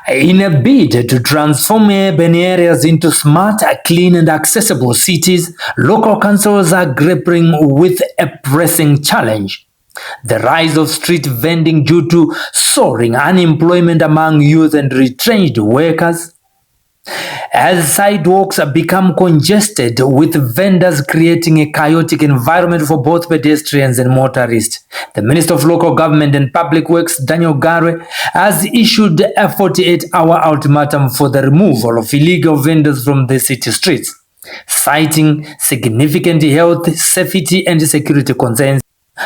In a bid to transform urban areas into smart, clean and accessible cities, local councils are grappling with a pressing challenge: the rise of street vending due to soaring unemployment among youth and retrenched workers. As sidewalks become congested with vendors creating a chaotic environment for both pedestrians and motorists, the Minister of Local Government and Public Works, Daniel Garwe, has issued a 48-hour ultimatum for the removal of illegal vendors from the city streets, citing significant health, safety and security concerns.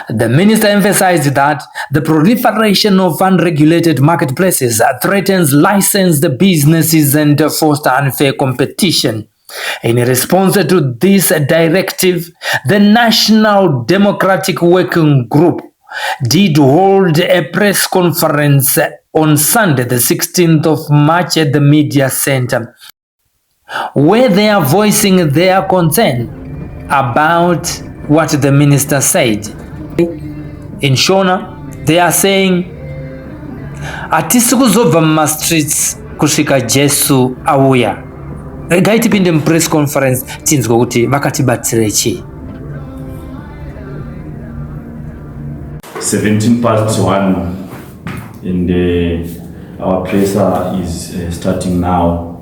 The minister emphasized that the proliferation of unregulated marketplaces threatens licensed businesses and foster unfair competition. In response to this directive, the National Democratic Working Group did hold a press conference on Sunday, the 16th of March at the Media Center, where they are voicing their concern about what the minister said. In Shona, they are saying, "Atisukuzova mma streets kusvika Jesu Achiwuya." Gaitipinde mu press conference tinziko kuti vakatibatsire chi. 17:1 and our presser is starting now.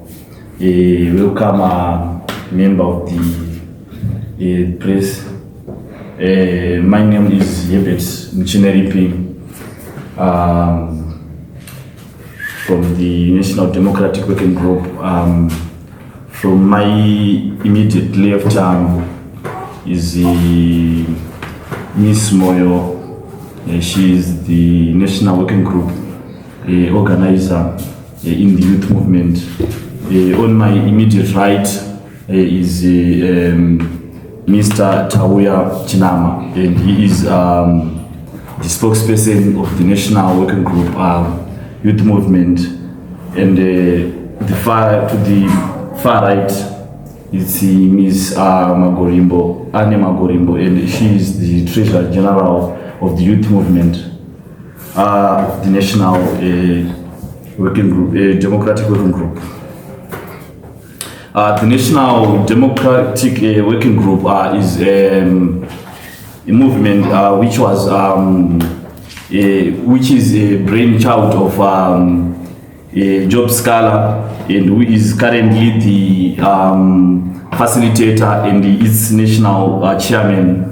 Welcome a member of the press. My name is Yebet Mchineripi from the National Democratic Working Group. From my immediate left is Miss Moyo. She is the National Working Group organizer in the youth movement. On my immediate right is Mr. Tawuya Chinama, and he is the spokesperson of the National Working Group Youth Movement. And to the far right is Ms. Magorimbo, Anne Magorimbo, and she is the Treasurer General of the Youth Movement of the National Working Group, Democratic Working Group. The National Democratic Working Group is a movement which is a brainchild of Job Scala, and who is currently the facilitator and its national chairman.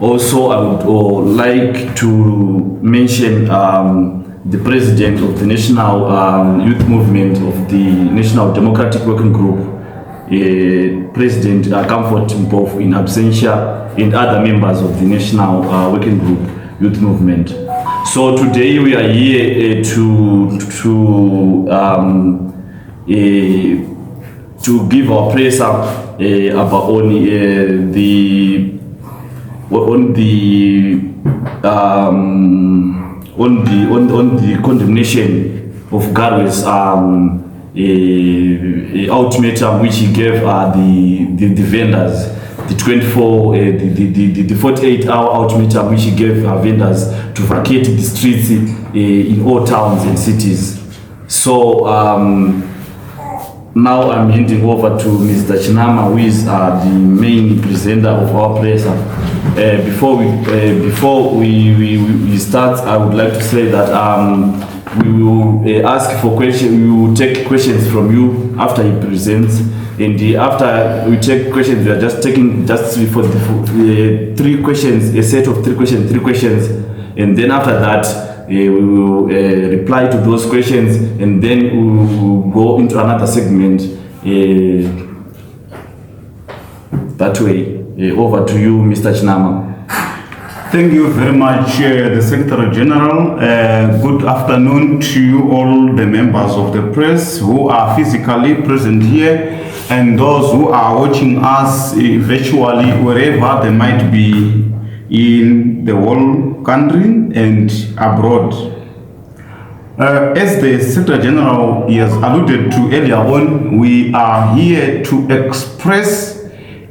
Also, I would like to mention the president of the National Youth Movement of the National Democratic Working Group, President Comfort Mpofu in absentia, and other members of the National Working Group Youth Movement. So today we are here to give our praise about on the condemnation of Garwe's ultimatum which he gave the vendors, the 48-hour ultimatum which he gave vendors to vacate the streets in all towns and cities. So now I'm handing over to Mr. Chinama, who is the main presenter of our presser. Before we start, I would like to say that we will ask for questions. We will take questions from you after he presents, and after we take questions, we are just taking for the 3 questions, a set of 3 questions, and then after that we will reply to those questions, and then we will go into another segment. That way, over to you, Mr. Chinama. Thank you very much, the Secretary General. Good afternoon to you all the members of the press who are physically present here and those who are watching us virtually wherever they might be in the whole country and abroad. As the Secretary General has alluded to earlier on, we are here to express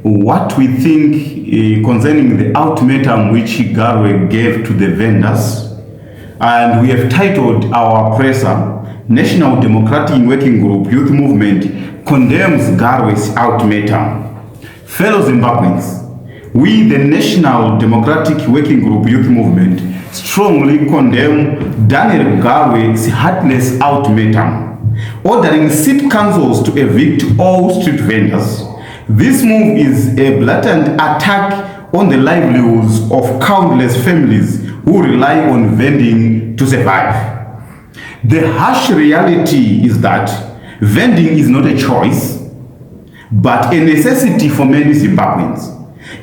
what we think concerning the ultimatum which Garwe gave to the vendors and we have titled our presser, National Democratic Working Group Youth Movement Condemns Garwe's Ultimatum. Fellow Zimbabweans, we, the National Democratic Working Group Youth Movement, strongly condemn Daniel Garwe's heartless ultimatum, ordering city councils to evict all street vendors. This move is a blatant attack on the livelihoods of countless families who rely on vending to survive. The harsh reality is that vending is not a choice, but a necessity for many Zimbabweans.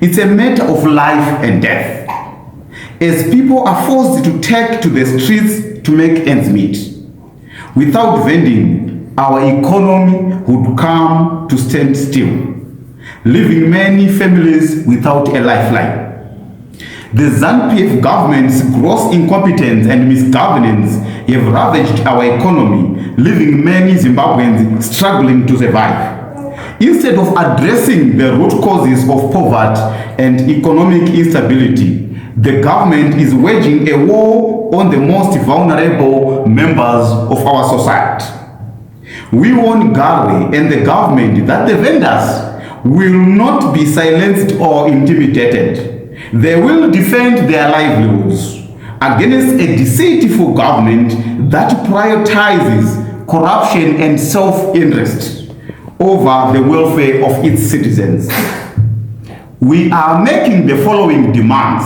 It's a matter of life and death, as people are forced to take to the streets to make ends meet. Without vending, our economy would come to stand still, leaving many families without a lifeline. The ZANU-PF government's gross incompetence and misgovernance have ravaged our economy, leaving many Zimbabweans struggling to survive. Instead of addressing the root causes of poverty and economic instability, the government is waging a war on the most vulnerable members of our society. We warn Garwe and the government that the vendors will not be silenced or intimidated. They will defend their livelihoods against a deceitful government that prioritizes corruption and self-interest over the welfare of its citizens. We are making the following demands.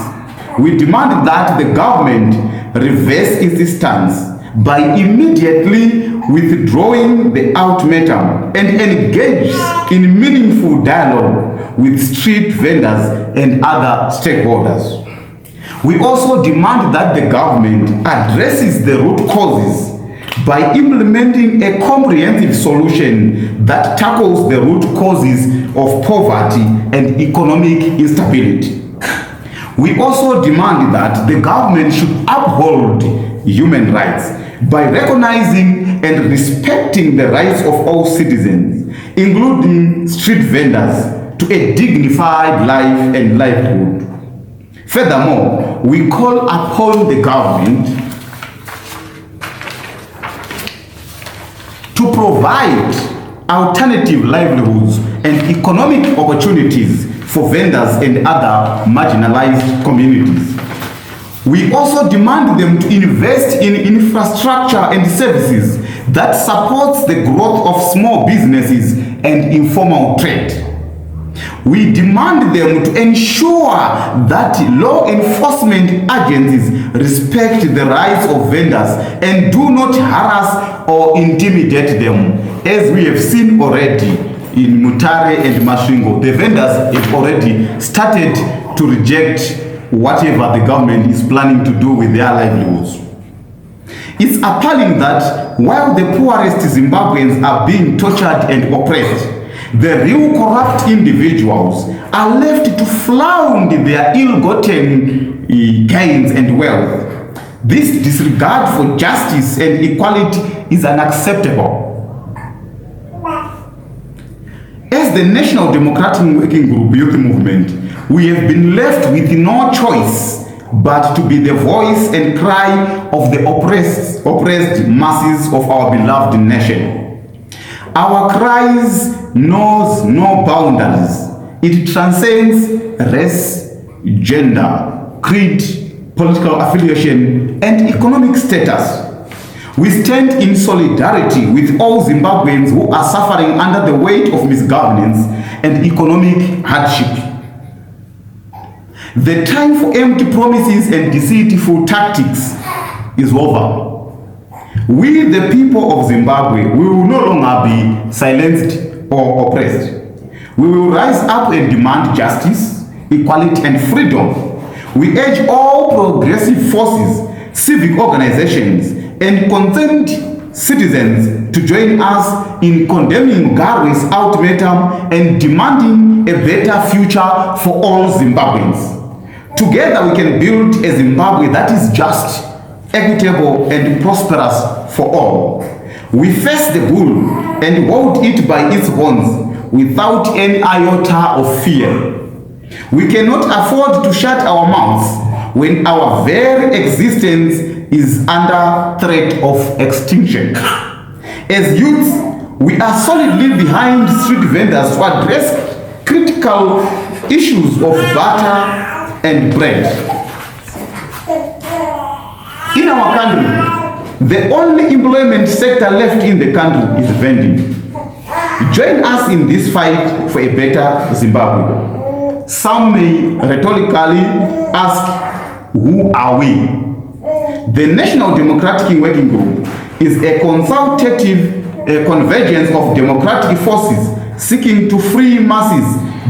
We demand that the government reverse its stance by immediately withdrawing the ultimatum and engage in meaningful dialogue with street vendors and other stakeholders. We also demand that the government addresses the root causes by implementing a comprehensive solution that tackles the root causes of poverty and economic instability. We also demand that the government should uphold human rights by recognizing and respecting the rights of all citizens, including street vendors, to a dignified life and livelihood. Furthermore, we call upon the government to provide alternative livelihoods and economic opportunities for vendors and other marginalized communities. We also demand them to invest in infrastructure and services that supports the growth of small businesses and informal trade. We demand them to ensure that law enforcement agencies respect the rights of vendors and do not harass or intimidate them, as we have seen already in Mutare and Masvingo. The vendors have already started to reject whatever the government is planning to do with their livelihoods. It's appalling that while the poorest Zimbabweans are being tortured and oppressed, the real corrupt individuals are left to flaunt their ill-gotten gains and wealth. This disregard for justice and equality is unacceptable. As the National Democratic Working Group Youth Movement, we have been left with no choice but to be the voice and cry of the oppressed masses of our beloved nation. Our cries knows no boundaries. It transcends race, gender, creed, political affiliation, and economic status. We stand in solidarity with all Zimbabweans who are suffering under the weight of misgovernance and economic hardship. The time for empty promises and deceitful tactics is over. We, the people of Zimbabwe, we will no longer be silenced or oppressed. We will rise up and demand justice, equality, and freedom. We urge all progressive forces, civic organizations, and concerned citizens to join us in condemning Garwe's ultimatum and demanding a better future for all Zimbabweans. Together we can build a Zimbabwe that is just, equitable, and prosperous for all. We face the bull and hold it by its horns without any iota of fear. We cannot afford to shut our mouths when our very existence is under threat of extinction. As youths, we are solidly behind street vendors to address critical issues of butter and bread. In our country, the only employment sector left in the country is vending. Join us in this fight for a better Zimbabwe. Some may rhetorically ask, who are we? The National Democratic Working Group is a consultative convergence of democratic forces seeking to free masses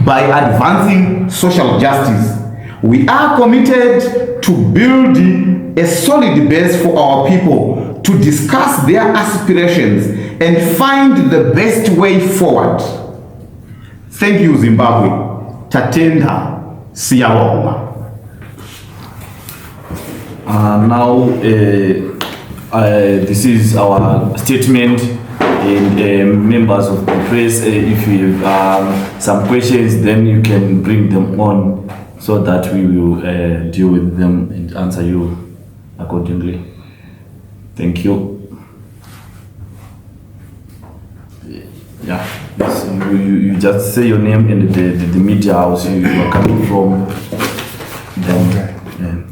by advancing social justice. We are committed to building a solid base for our people to discuss their aspirations and find the best way forward. Thank you, Zimbabwe. Tatenda siyabonga. Now, this is our statement, and members of the press, if you have some questions, then you can bring them on so that we will deal with them and answer you accordingly. Thank you. Yeah, yes, you just say your name and the media house you are coming from. Then, okay.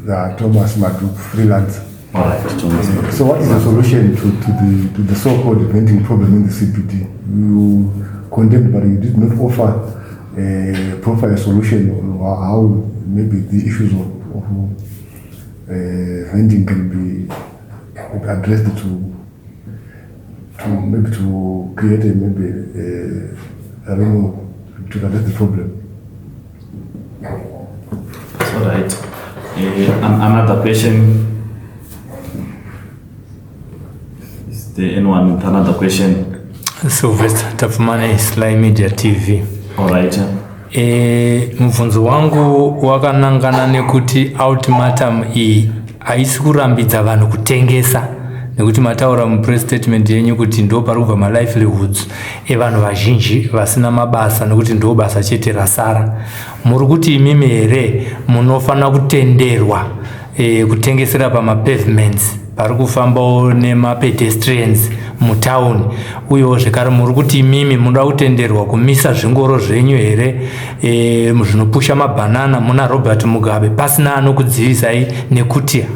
Yeah, Thomas Madu, freelance. All right, Thomas. So what is the solution to the so-called vending problem in the CPD? You condemned, but you did not offer a proper solution or how maybe the issues of vending can be addressed to create a remove to address the problem. That's all right. Another question. Is there anyone with another question? Sylvester Tafumane, Sly Media TV. All right. Mvunzo wangu wakanangana nekuti ultimatum iyi haisi kurambidza vanhu kutengesa, nekuti mataura mupress statement yenyu kuti ndo parubva malivelihoods evanhu vazhinji vasina mabasa, nekuti ndo basa chete rasara. Muri kuti imimi here munofanira kutenderwa kutengesera pamapavements pari kufambawo nemapedestrians mutauni, uyewo zvekare muri kuti imimi munoda kutenderwa kumisa zvingoro zvenyu here zvinopusha mabhanana muna Robert Mugabe pasina anokudzivisai nekuti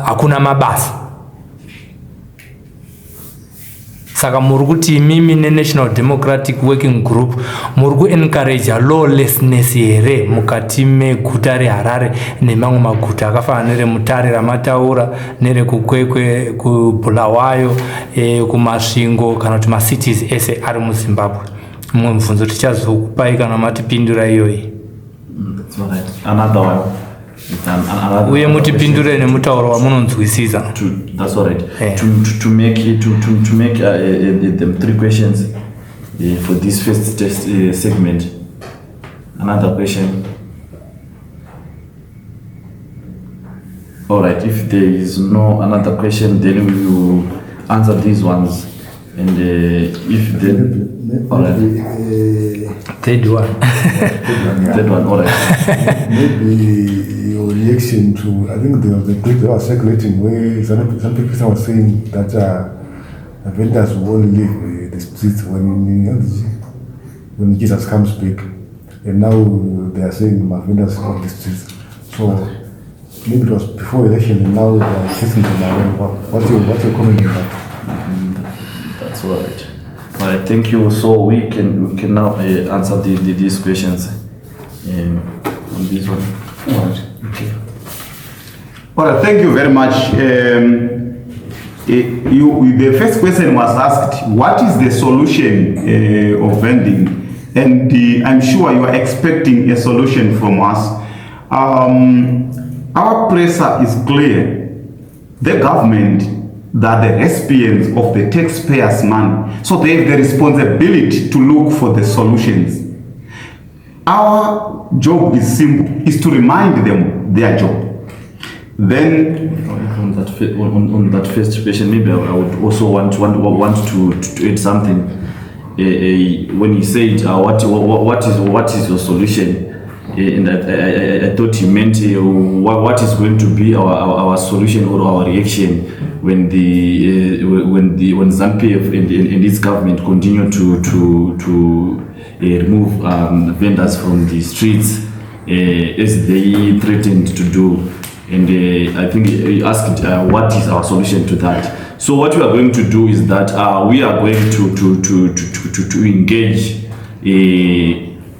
hakuna mabasa. Saka muri kuti imimi neNational Democratic Working Group muri kuencourage lawlessness here mukati meguta reHarare nemamwe maguta akafanana nereMutare ramataura, nerekukwekwe, kuBulawayo, kumasvingo kana kuti macities ese ari muZimbabwe. Mumwe mubvunzo tichazokupai kana matipindura iyoyi. That's all right. Another one. Uye mutipindure nemutauro wamunonzwisisa. That's all right. Yeah. To make them 3 questions for this first test segment. Another question. All right. If there is no another question, then we will answer these ones. And if then, all right. Third one. Third one. All right. Maybe your reaction to, I think there was a clip that was circulating where some people were saying that vendors will only leave the streets when Jesus comes back, and now they are saying my vendors on the streets. So maybe it was before election, and now they are facing them now. What's your comment on that? That's all right. All right. Thank you. So we can now answer these questions on this one. All right. Okay. All right, thank you very much. The first question was asked, what is the solution of vending? And I'm sure you are expecting a solution from us. Our pressure is clear. The government, that the recipients of the taxpayers' money, so they have the responsibility to look for the solutions. Our job is simple, is to remind them their job. Then on that first question, maybe I would also want to add something. When you said what is your solution, and I thought you meant what is going to be our solution or our reaction when when ZANU-PF and its government continue to remove vendors from the streets as they threatened to do. And I think you asked what is our solution to that. So what we are going to do is that we are going to engage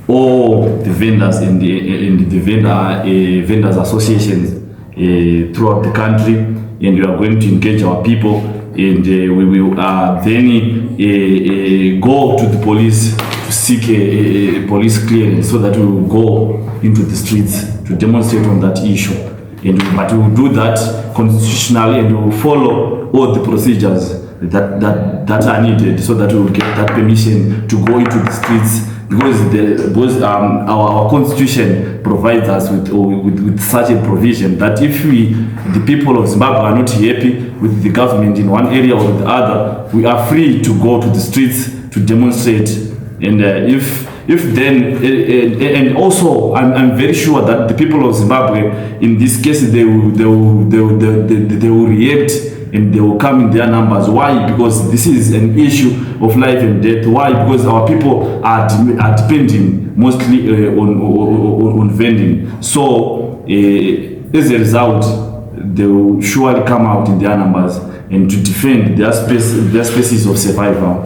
all the vendors and the vendors associations throughout the country, and we are going to engage our people, and we will then go to the police to seek a police clearance so that we will go into the streets to demonstrate on that issue. But we will do that constitutionally, and we will follow all the procedures that are needed so that we will get that permission to go into the streets, because our constitution provides us with such a provision that if the people of Zimbabwe are not happy with the government in one area or the other, we are free to go to the streets to demonstrate. And if then, and also I'm very sure that the people of Zimbabwe in this case they will react, and they will come in their numbers. Why? Because this is an issue of life and death. Why? Because our people are depending mostly on vending. So as a result, they will surely come out in their numbers and to defend their spaces of survival.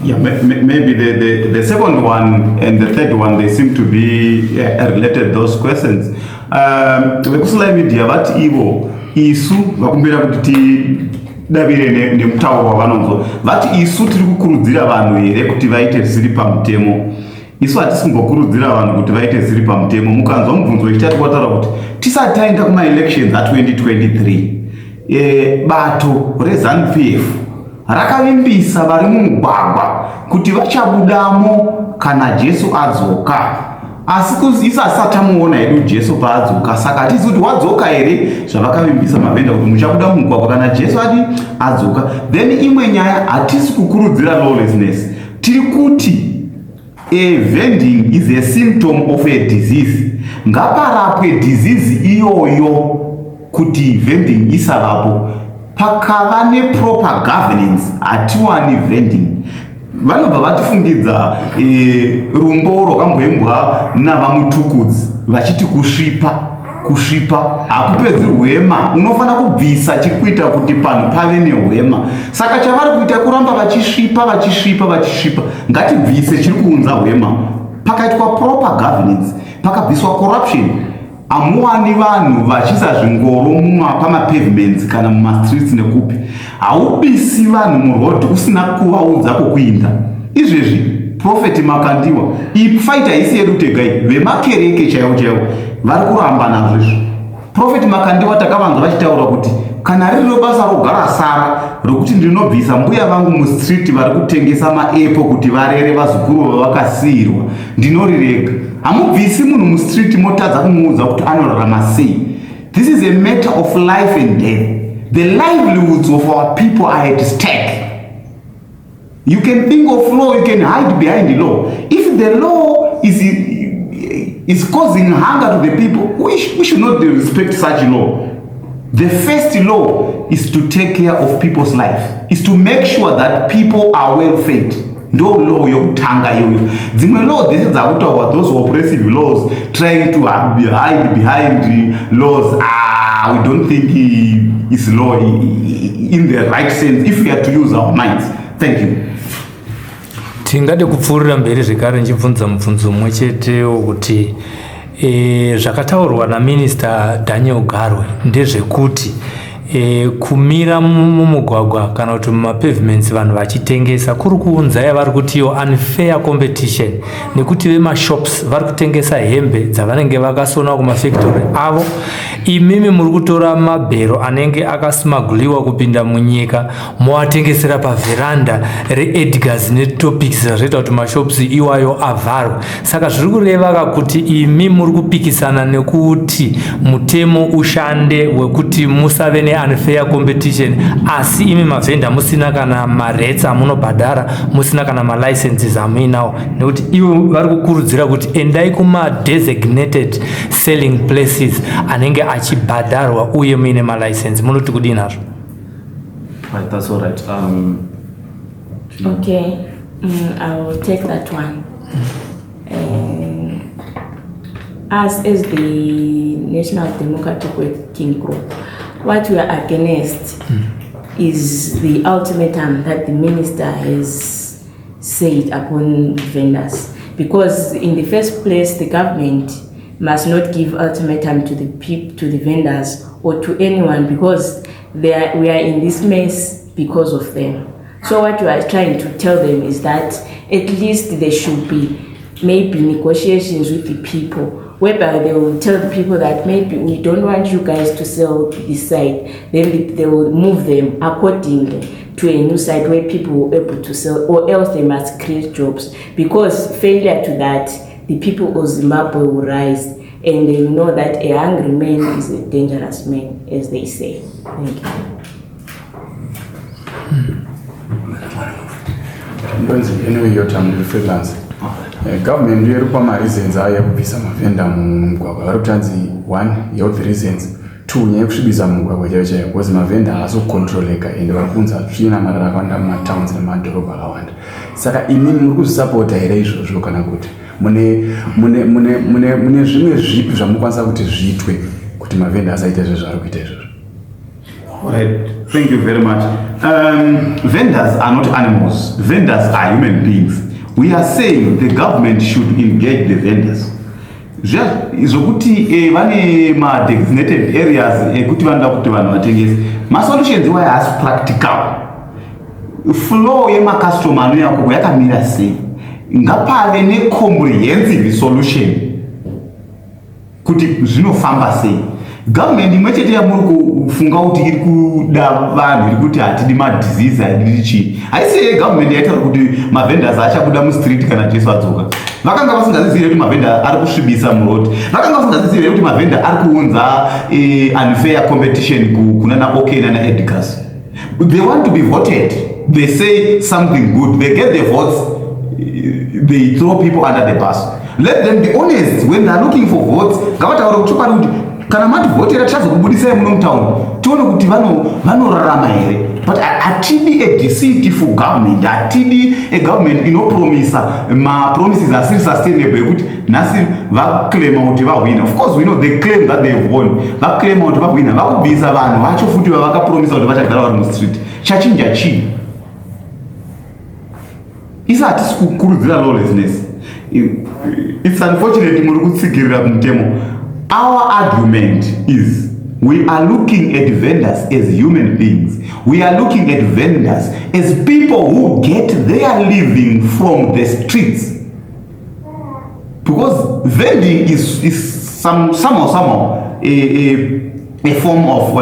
Yeah, maybe the second one and the third one, they seem to be related, those questions. Vekusula media vati ivo isu vakumbira kuti davire nemutauro wavanonzo vati isu tiri kukurudzira vanhu here kuti vaite zviri pamutemo. Isu hatisingokurudzira vanhu kuti vaite zviri pamutemo. Mukanzwa mubvunzo ichitati kwataura kuti tisati taenda kuma-elections a2023 bato rezANU-PF rakavimbisa vari mumugwagwa kuti vachabudamo kana Jesu adzoka. Asi isu asati tamuona hedu Jesu paadzoka, saka hatizi kuti wadzoka here zvavakavimbisa mavenda kuti muchabuda mumugwagwa kana Jesu adzoka. Then imwe nyaya, hatisi kukurudzira lawlessness. Tiri kuti vending is a symptom of a disease. Ngaparapwe disease iyoyo kuti vending isavapo. Pakava neproper governance, hatiwani vending. Vanobva vatifungidza rumbo rwakamboimbwa navamutukudzi vachiti kusvipa hakupedzi hwema. Unofana kubvisa chikuita kuti panhu pave nehwema. Saka chavari kuita kuramba vachisvipa. Ngatibvise chiri kuunza hwema. Pakaitwa proper governance, pakabviswa corruption, hamuwani vanhu vachisa zvingoro pamapavements kana mumastreets nekupi. Haubisi vanhu murodhi usina kuvaudza kokuinda. Izvezvi Prophet Makandiwa, iyi fight haisi yedu tega iyi, vemakereke chaivo vari kuramba nazvo izvi. Prophet Makandiwa takavanzwa vachitaura kuti kana riri basa rogara sara rokuti ndinobvisa mbuya vangu mustreet vari kutengesa maepo kuti varere vazukuru vavakasiyirwa, ndinorirega. Hamubvisi munhu mustreet motadza kumuudza kuti anorarama sei. This is a matter of life and death. The livelihoods of our people are at stake. You can think of law, you can hide behind the law. If the law is causing hunger to the people, we should not respect such law. The first law is to take care of people's life, is to make sure that people are well fed. No law yokutanga yoyo. Dzimwe law this is about those oppressive laws trying to hide behind the laws. We don't think it's law in the right sense if we are to use our minds. Thank you. Tingade kupfuurira mberi zvekare nchibvunza mubvunzo mumwe chete wokuti zvakataurwa naMinista Daniel Garwe ndezvekuti kumira mumugwagwa kana kuti mumapavements vanhu vachitengesa kuri kuunza yavari kuti yo unfair competition, nekuti vemashops vari kutengesa hembe dzavanenge vakasona kumafactory avo. Imimi muri kutora mabhero anenge akasmaguliwa kupinda munyika moatengesera paveranda reEdgars netopics zvaita kuti mashops iwayo avharwe. Saka zviri kureva kuti imi muri kupikisana nekuti mutemo ushande wekuti musave unfair competition asi imi mavenda musina kana mareits amunobhadhara, musina kana malicenses amuinawo, nekuti ivo vari kukurudzira kuti endai kuma designated selling places anenge achibhadharwa uye muine malicense. Munoti kudii nazvo? Right, that's all right. Okay, I will take that one. As the National Democratic Working Group, what we are against is the ultimatum that the minister has said upon vendors. Because in the first place, the government must not give ultimatum to the vendors or to anyone, because we are in this mess because of them. So what we are trying to tell them is that at least there should be maybe negotiations with the people, whereby they will tell the people that maybe we don't want you guys to sell this site, then they will move them accordingly to a new site where people will be able to sell, or else they must create jobs, because failure to that, the people of Zimbabwe will rise, and they know that a hungry man is a dangerous man, as they say. Thank you. Anyway, your time to freelance. Government iri kupa reasons aya kubvisa mavenda mumugwagwa. Vari kutanzi 1 health reasons, 2 nyaya yekusvibisa mugwagwa chaiyo chaiyo, because mavenda haasi kucontroleka ende vari kunza zvina marara akawanda mumatowns nemadhorobha akawanda. Saka imini muri kuzvisapota here izvozvo, kana kuti mune zvimwe zvipi zvamukwanisa kuti zviitwe kuti mavenda asaita izvo zvari kuita izvozvo? Alright, thank you very much. Vendors are not animals. Vendors are human beings. We are saying the government should engage the vendors. Zokuti vane ma designated areas ekuti vanoda kuti vanhu vatengese. Ma solutions waya as practical. Flow yema customer anouya kuko yakamira sei? Ngapave ne comprehensive solution kuti zvinofamba sei. Government imwechete yamuri kufunga kuti iri kuda vanhu, iri kuti hatidi madisease, hatidi chii. Haisi government yaitaura kuti mavendors achabuda mustreet kana Jesu adzoka. Vakanga vasingazvizive kuti mavenda ari kusvibisa muroti. Vakanga vasingazvizive kuti mavenda ari kuunza unfair competition kunana OK nana Edgar's. They want to be voted. They say something good. They get the votes. They throw people under the bus. Let them be honest when they are looking for votes. Ngavataura kuchoka kuti kana mativhotera tichazokubudisai muno mutauni tione kuti vanorarama here. But hatidi a deceitful government, hatidi a government inopromisa ma-promises asiri sustainable ekuti nhasi vaclaima kuti vahwina. Of course we know they claim that they have won, vaclaima kuti vahwina, vakubvisa vanhu vacho futi vavakapromisa kuti vachagara vari mustreet. Chachinja chii? Isi hatisi kukurudzira lawlessness. It's unfortunate muri kutsigirira kumutemo. Our argument is we are looking at vendors as human beings. We are looking at vendors as people who get their living from the streets. Because vending is somehow a form of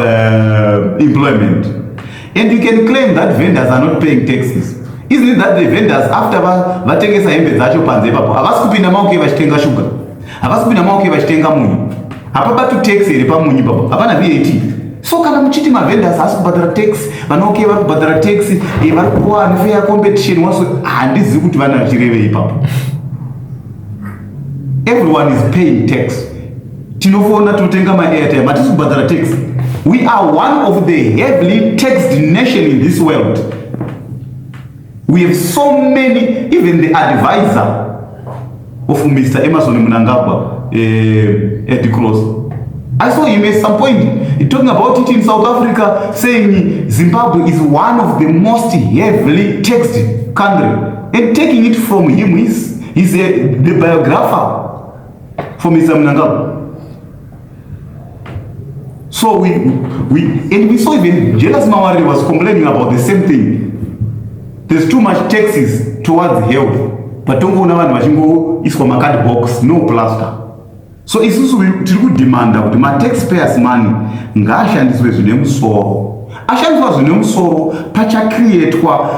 employment. And you can claim that vendors are not paying taxes. Isn't it that the vendors after vatengesa hembe dzacho panze ipapo havasi kupinda maoke vachitenga shuga, havasi kupinda maoke vachitenga munyu, hapabatu tax here pamunyu ipapo, hapana VAT. So kana muchiti mavendors haasi kubhadhara tax, vanoke vari kubhadhara tax, vari kupuwa unfair competition, waso handizivi kuti vana vachireve ipapo. Everyone is paying tax. Tinofona totenga ma-airtime, hatisi kubhadhara tax. We are one of the heavily taxed nation in this world. We have so many, even the advisor of Mr. Emerson Mnangagwa at the cross. I saw him at some point talking about it in South Africa, saying Zimbabwe is one of the most heavily taxed country. And taking it from him, he's the biographer for Mr. Mnangagwa. So we saw even Jelas Mawari was complaining about the same thing. There's too much taxes towards health, but don't go now and go is from a card box, no plaster. So it's also to demand that my taxpayers' money ngashandiswe zvinemusoro. Ashandiswa zvinemusoro pacha create kwa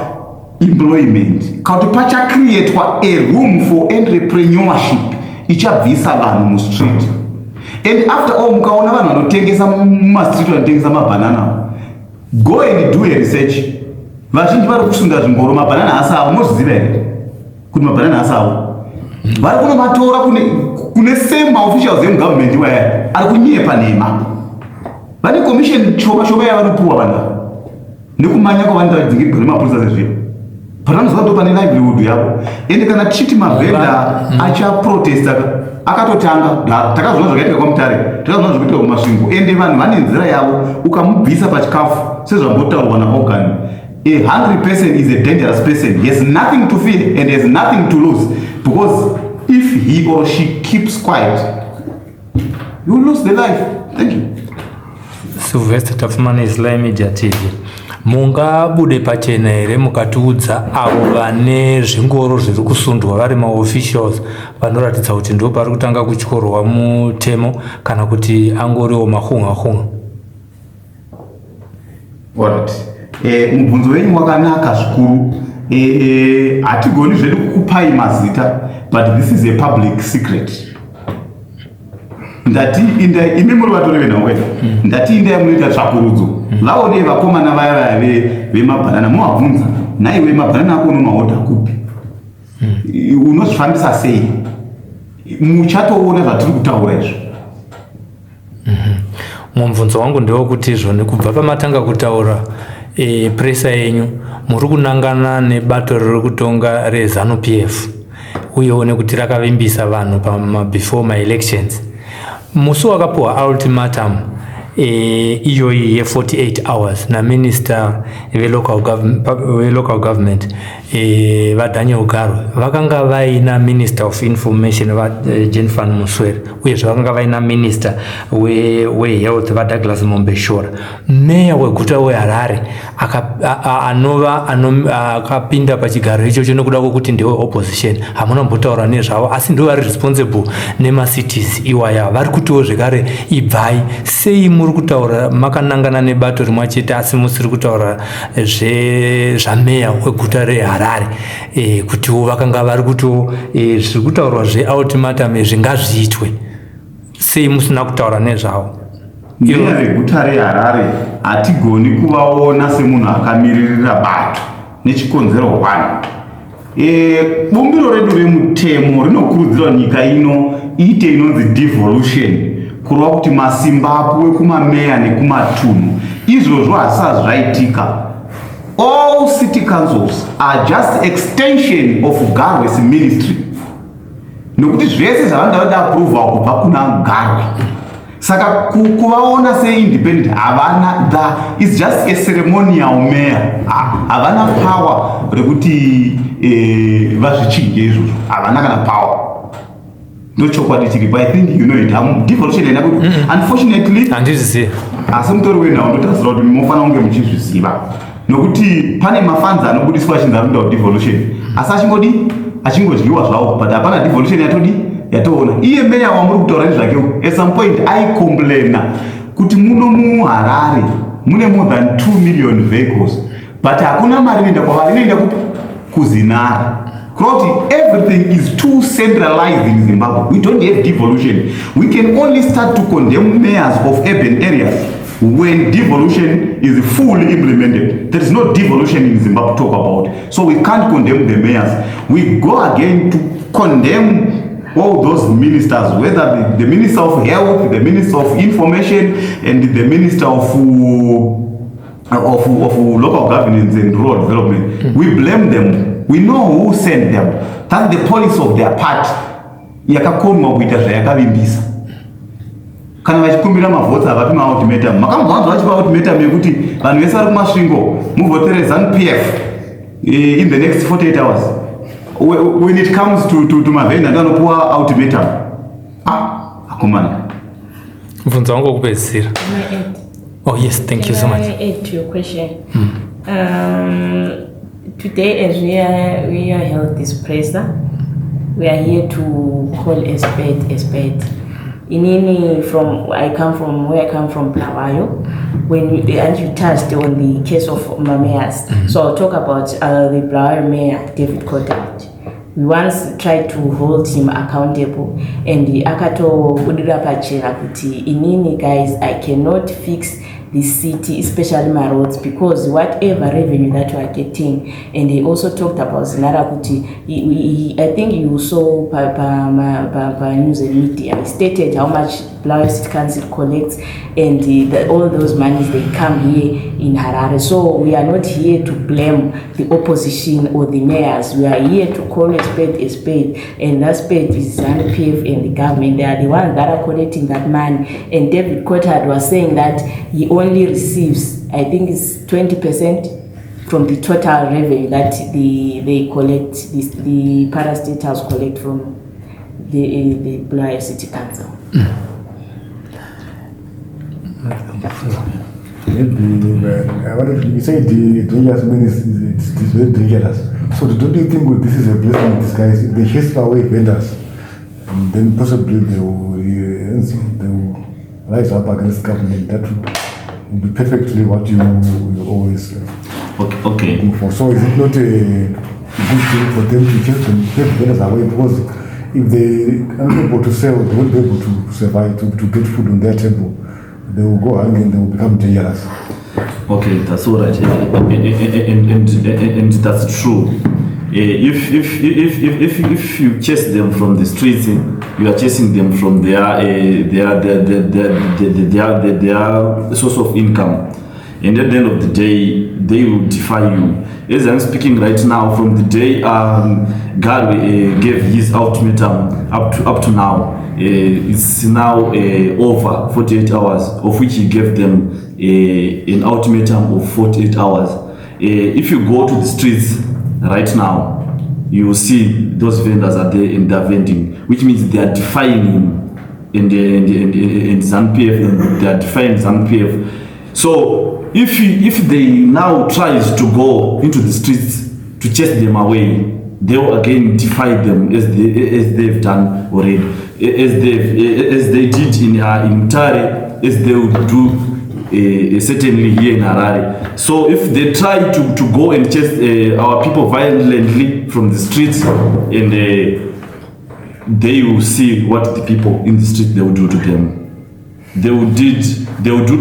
employment. Kauti pacha create kwa a room for entrepreneurship. Ichabvisa vanhu mu street. And after all mukaona vanhu vanotengesa mu street vanotengesa mabanana. Go and do a research. Vazhinji vari kusunda zvingoro mabhanana asavo mozviziva here kuti mabhanana asavo vari kunomatora kune same maofficials emugovernment waya ari kunyepa nhema. Vane commission shoma shoma yavanopuwa vana nekumanya kwavanoita vadzingirwa nemapurisa sezvino patanoziva ndo pane livelihood yavo. Ende kana tichiti mavhenda achaprotesta akatotanga takazoona zvakaitika kwamutare, takazoona zvakaitika kumasvingo. Ende vanhu vane nzira yavo, ukamubvisa pachikafu sezvambotaurwa naOrgan. A hungry person is a dangerous person. He has nothing to fear and has nothing to lose, because if he or she keeps quiet, you will lose their life. Thank you. Sylvester Tafumana Islam Media TV. Mungabude pachena here mukatiudza avo vane zvingoro zviri kusundwa vari maofficials vanoratidza kuti ndo pari kutanga kutyorwa mutemo kana kuti angoriwo mahunga. Alright. Mubvunzo wenyu wakanaka zvikuru. Hatigoni zvedu kukupai mazita, but this is a public secret. Ndati imi muri vatori venhau ndati indai munoita tsvakurudzo vaone vakomana vaya vemabhanana muvabvunza naiwe mabhanana ako unomahodha kupi, unozvifambisa sei, muchatoona zvatiri kutaura izvo. Mubvunzo wangu ndewekuti zvone kubva pamatanga kutaura presa yenyu muri kunangana nebato riri kutonga reZANU PF uyewo nekuti rakavimbisa vanhu before my elections. Musi wakapuwa ultimatum iyoyi ye 48 hours na minister ve-local government vaDaniel Garwe vakanga vaina minister of information vaJenfan Muswere uyezve vakanga vaina minister wehealth vaDouglas Mombeshora. Meya weguta weHarare akapinda pachigaro ichocho nekuda kwokuti ndewe opposition, hamuna kumbotaura nezvavo, asi ndo vari responsible nemacities iwaya. Vari kutiwo zvekare ibvai, sei muri kutaura makanangana nebato rimwe chete asi musiri kutaura zvameya weguta reHarare kutiwo vakanga vari kutiwo zviri kutaurwa zveultimatum zvingazviitwe, sei musina kutaura nezvavo? Meya veguta reHarare hatigoni kuvaona semunhu akamiririra bato nechikonzero 1. Bumbiro redu remutemo rinokurudzirwa nyika ino iite inonzi devolution, kureva kuti masimba apuwe kumameya nekumatunhu. Izvozvo hasisati zvaitika. All city councils are just extension of Garwe's ministry, nokuti zvese zvavanoda approval kubva kuna Garwe. Saka kuvaona seindependent havana, is just a ceremonial mayor. Havana power rekuti vazvichinje izvozvo, havana kana power. Ndochokwadi chiripo. I think you know it. Devolution enda kuti unfortunately handizvizivi, asi mutori wenhau ndotarisira kuti munofanira kunge muchizviziva, nokuti pane mafunds anobudiswa achinzi anoda devolution asi achingodyiwa zvavo, but hapana devolution yatoona. Iye meya wamuri kutaura nezvakewo at some point aicomplaina kuti muno muHarare mune more than 2 million vehicles, but hakuna mari inoenda kwavari, inoenda kuZinara. Everything is too centralized in Zimbabwe. We don't have devolution. We can only start to condemn mayors of urban areas when devolution is fully implemented. There is no devolution in Zimbabwe to talk about, so we can't condemn the mayors. We go again to condemn all those ministers, whether the Minister of Health, the Minister of Information, and the Minister of Local Governance and Rural Development. We blame them. We know who sent them. That's the policy of their part. Yakakonwa kuita zvayakavimbisa. Kana vachikumbira mavhotsi havapi maultimatum. Makambovanzwa vachipa ultimatum yekuti vanhu vese vari kumasvingo muvhotere ZANU PF in the next 48 hours. When it comes to mavhenda ndanopuwa ultimatum. Akomana. Mvunzo wangu wokupedzisira. Oh yes, thank you so much. Can I add to your question? Today, as we are held this presser, we are here to call a spade a spade. I come from Blawayo, and you touched on the case of mayors. So I'll talk about the Blawayo mayor, David Condemnation. We once tried to hold him accountable, and the akato budira pachera kuti inini guys, I cannot fix the city, especially my roads, because whatever revenue that we are getting, and they also talked about Zinarakuti, I think you saw by news and media, stated how much Bulawayo City Council collects, and all those monies, they come here in Harare. So we are not here to blame the opposition or the mayors. We are here to call a spade, and that spade is ZANU-PF and the government. They are the ones that are collecting that money. And David Cotard was saying that he only receives, I think it's 20% from the total revenue that they collect, the parastate house collect from the Bulawayo City Council. You say the dangerous means it's very dangerous. So don't you think this is a blessing in disguise? If they chase away vendors, and then possibly they will rise up against government. That would be perfectly what you always looking for. So is it not a good thing for them to chase vendors away? Because if they are able to sell, they won't be able to survive, to get food on their table. They will go hungry and they will become dangerous. Okay, that's all right, and that's true. If you chase them from the streets, you are chasing them from their source of income, and at the end of the day, they will defy you. As I'm speaking right now, from the day God gave his ultimatum up to now, it's now over 48 hours, of which he gave them an ultimatum of 48 hours. If you go to the streets right now, you will see those vendors are there and they're vending, which means they are defying him in ZANU-PF, and they are defying ZANU-PF. So if they now tries to go into the streets to chase them away, they will again defy them as they've done already, as they did in Mutare, as they would do certainly here in Harare. So if they try to go and chase our people violently from the streets, and they will see what the people in the street they will do to them. They will do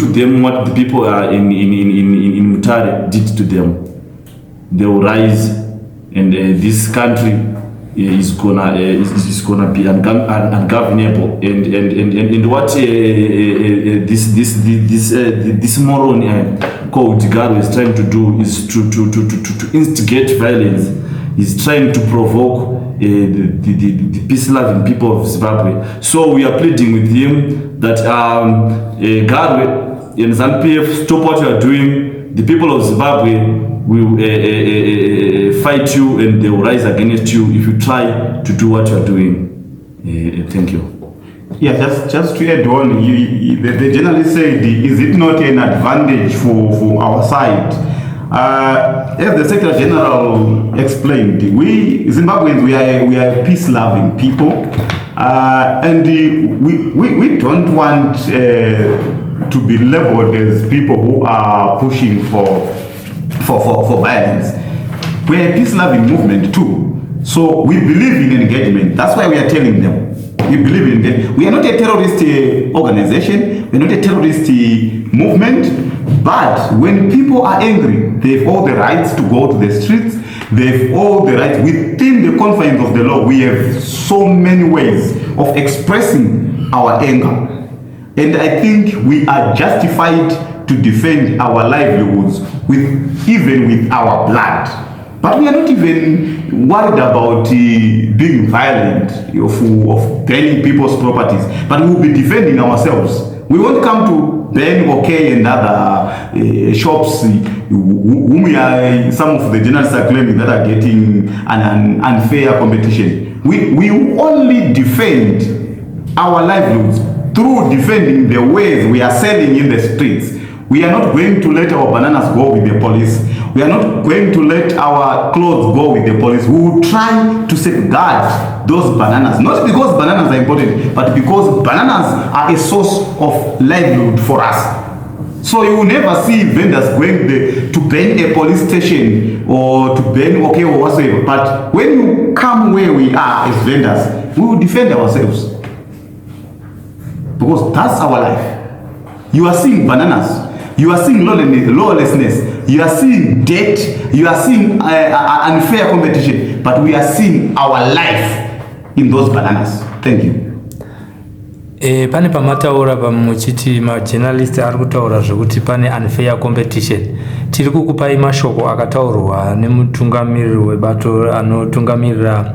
to them what the people in Mutare did to them. They will rise, and this country is gonna be ungovernable. And what this moron called Garo is trying to do is to instigate violence. He's trying to provoke the peace-loving people of Zimbabwe. So we are pleading with him that Garo and ZANU-PF, stop what you are doing. The people of Zimbabwe will fight you, and they will rise against you if you try to do what you are doing. Thank you. Yeah, just to add on, the journalist said, is it not an advantage for our side? As the Secretary General explained, we Zimbabweans, we are peace-loving people, and we don't want to be labeled as people who are pushing for violence. We are a peace-loving movement too, so we believe in engagement. That's why we are telling them we believe in engagement. We are not a terrorist organization. We are not a terrorist movement. But when people are angry, they have all the rights to go to the streets. They have all the rights within the confines of the law. We have so many ways of expressing our anger. And I think we are justified to defend our livelihoods even with our blood. But we are not even worried about being violent, of burning people's properties. But we will be defending ourselves. We won't come to Ben, OK, and other shops whom some of the journalists are claiming that are getting an unfair competition. We only defend our livelihoods through defending the ways we are selling in the streets. We are not going to let our bananas go with the police. We are not going to let our clothes go with the police. We will try to safeguard those bananas. Not because bananas are important, but because bananas are a source of livelihood for us. So you will never see vendors going there to burn a police station or to burn OK or whatsoever. But when you come where we are as vendors, we will defend ourselves. Because that's our life. You are seeing bananas You are seeing lawlessness. You are seeing debt. You are seeing unfair competition. But we are seeing our life in those bananas. Thank you. Pane pamataura pamuchiti majournalist ari kutaura zvekuti pane unfair competition. Tiri kukupai mashoko akataurwa nemutungamiriri webato anotungamirira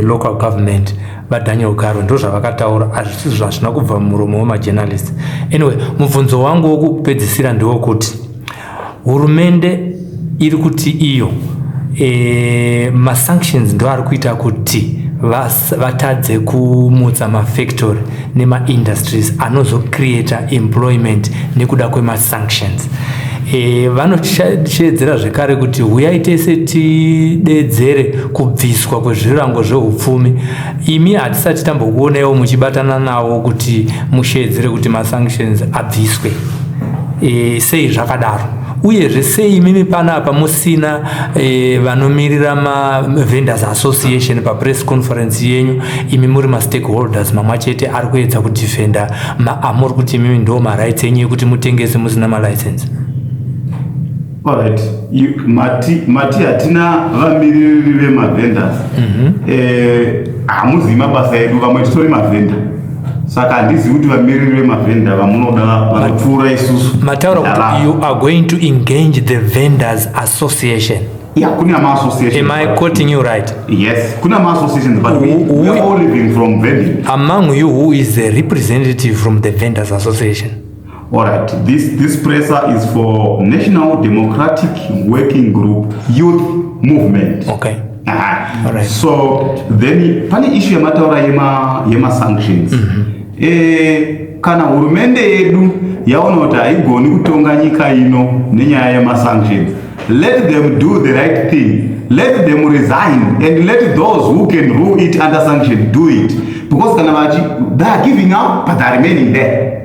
local government vaDaniel Garo, ndo zvavakataura, hazvisi zvazvina kubva muromo wemajournalist. Anyway, mubvunzo wangu wokupedzisira ndewokuti hurumende iri kuti iyo masanctions ndo ari kuita kuti vatadze kumutsa mafactory nemaindustries anozocreata employment nekuda kwemasanctions. Vanoshedzera zvekare kuti huyai tese tidedzere kubviswa kwezvirango zveupfumi. Imi hatisati tambokuonaiwo muchibatana nawo kuti mushedzere kuti masanctions abviswe. Sei zvakadaro? Uyezve sei mimi panapa musina vanomirira ma-vendors association pa-press conference yenyu, imi muri ma-stakeholders mamachete ari kuedza kudifenda amuri kuti mimi ndo ma-rights enyu ekuti mutengese musina ma-license? Alright, mati hatina vamiriri vema-vendors. Hamuzivi mabasa edu, vamwe titori ma-vendor. Saka handisi kuti vamiriri vemavhenda vamunoda vanopfuura isusu. Mataura kuti you are going to engage the vendors association. Yeah, kuna ma-association. Am I quoting you right? Yes, kuna ma-associations, but we are all living from vending. Among you, who is the representative from the vendors association? Alright, this presser is for National Democratic Working Group Youth Movement. Okay. Alright. So then pane issue yamataura yema sanctions. Kana hurumende yedu yaona kuti haigoni kutonga nyika ino nenyaya yema-sanctions, let them do the right thing. Let them resign and let those who can rule it under sanction do it. Because they are giving up, but they are remaining there.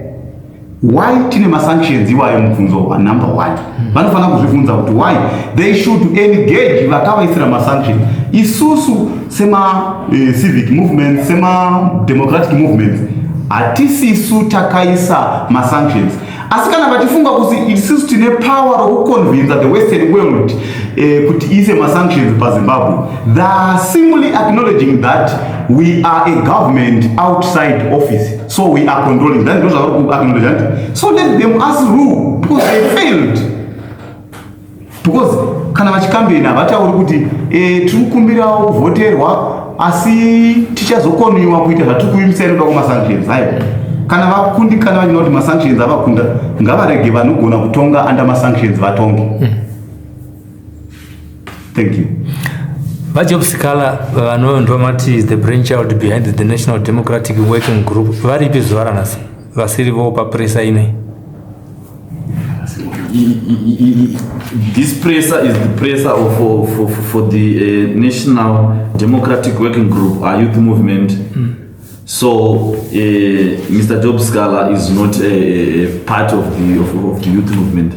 Why tine ma-sanctions iwayo mubvunzo number one? Vanofana kuzvibvunza kuti why they should engage vakavaisira ma-sanctions. Isusu sema civic movements, sema democratic movements, hatisisu takaisa ma-sanctions. Asi kana vachifunga kuti isusu tine power rokuconvince the western world kuti ise ma-sanctions paZimbabwe, they are simply acknowledging that we are a government outside office, so we are controlling. That those are acknowledging that. So let them us rule because they failed. Because kana vachikambeni havatauri kuti tirikumbira kuvhoterwa asi tichazokoniwa kuita zvatiri kuimisira kuda kwama-sanctions. Haiwa, kana vakundikana vachina kuti ma-sanctions avakunda, ngavarege vanogona kutonga under ma-sanctions vatonge. Thank you. Vajob Sikala vanondomati is the brainchild behind the National Democratic Working Group. Varipi zuva ranhasi vasirivo papresa inei? This presser is the presser for the National Democratic Working Group, our youth movement. So Mr. Job Scala is not a part of the youth movement.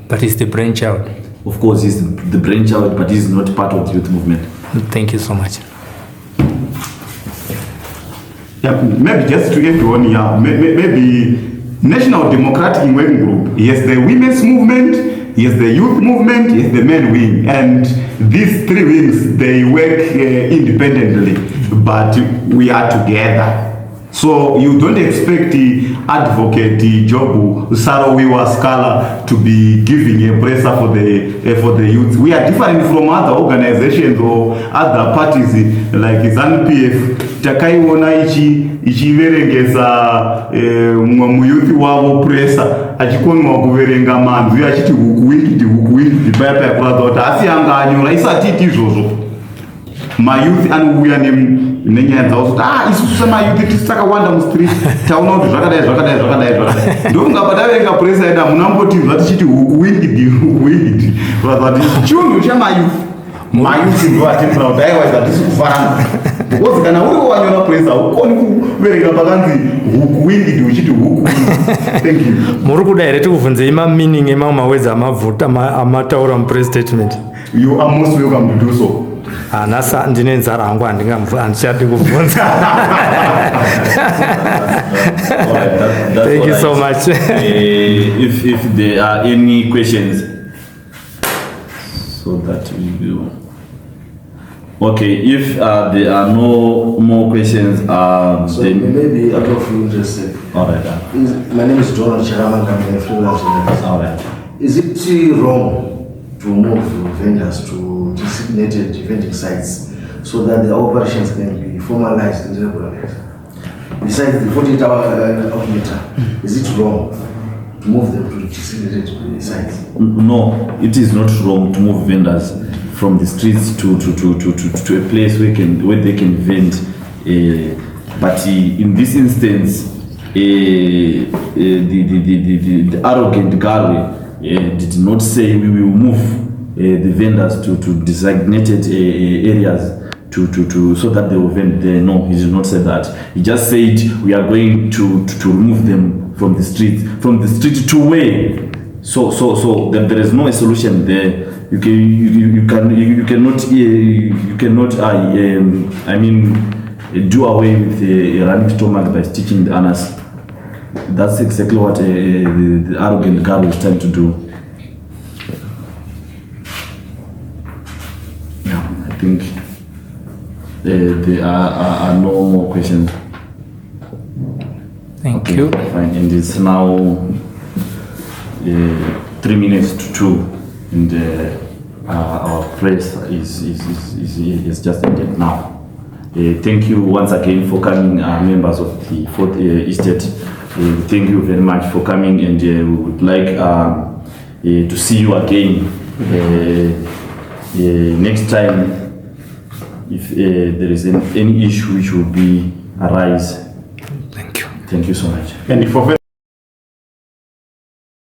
But he's the brainchild. Of course, he's the brainchild, but he's not part of the youth movement. Thank you so much. Yeah, maybe just to end one here, maybe National Democratic Working Group, yes, the women's movement, yes, the youth movement, yes, the men wing, and these three wings, they work independently, but we are together. So you don't expect the advocate Jobu Sarowiwa Scala to be giving a presser for the youth. We are different from other organizations or other parties like ZANU-PF. Takaiona ichiverengesa muyuthi wavo presser achikonwa kuverenga manzwi achiti hukuwindi paya kuraza kuti asi anga anyora isatiti izvozvo. Mayuthi anouya nenyaya dzavo kuti isusu semayuthi tisi takawanda mustreet taona kuti zvakadai ndokunga pataverenga presa yedu hamunambotinzwa tichiti hukuwindi kuraza kuti chunhu chamayuthi ndo atipura kuti aiwa hatisi kufarana. Because kana uri wanyora presa ukoni kuverenga pakanzi hukuwindi uchiti hukuwindi. Thank you. Muri kudaire tikubvunzei ma-meaning emamwe words amataura mu-press statement. You are most welcome to do so. Nasa ndine nzara hangu handichadi kubvunza. Thank you so much. If there are any questions, so that we will. Okay, if there are no more questions, so then maybe a couple of you just say. All right. My name is Donald Charaman, I'm a freelance journalist. All right. Is it wrong to move vendors to designated vending sites so that the operations can be formalized and regularized? Besides the 48-hour ultimatum, is it wrong to move them to designated sites? No, it is not wrong to move vendors from the streets to a place where they can vend. But in this instance, the arrogant Galway did not say we will move the vendors to designated areas so that they will vend there. No, he did not say that. He just said we are going to remove them from the street to where. So there is no solution there. You cannot do away with a running stomach by stitching the anus. That's exactly what the arrogant girl is trying to do. Yeah, I think there are no more questions. Thank you. Fine, and it's now 3 minutes to 2, and our press is just ended now. Thank you once again for coming, members of the 4th Estate. Thank you very much for coming, and we would like to see you again next time if there is any issue which will be arise. Thank you. Thank you so much. And for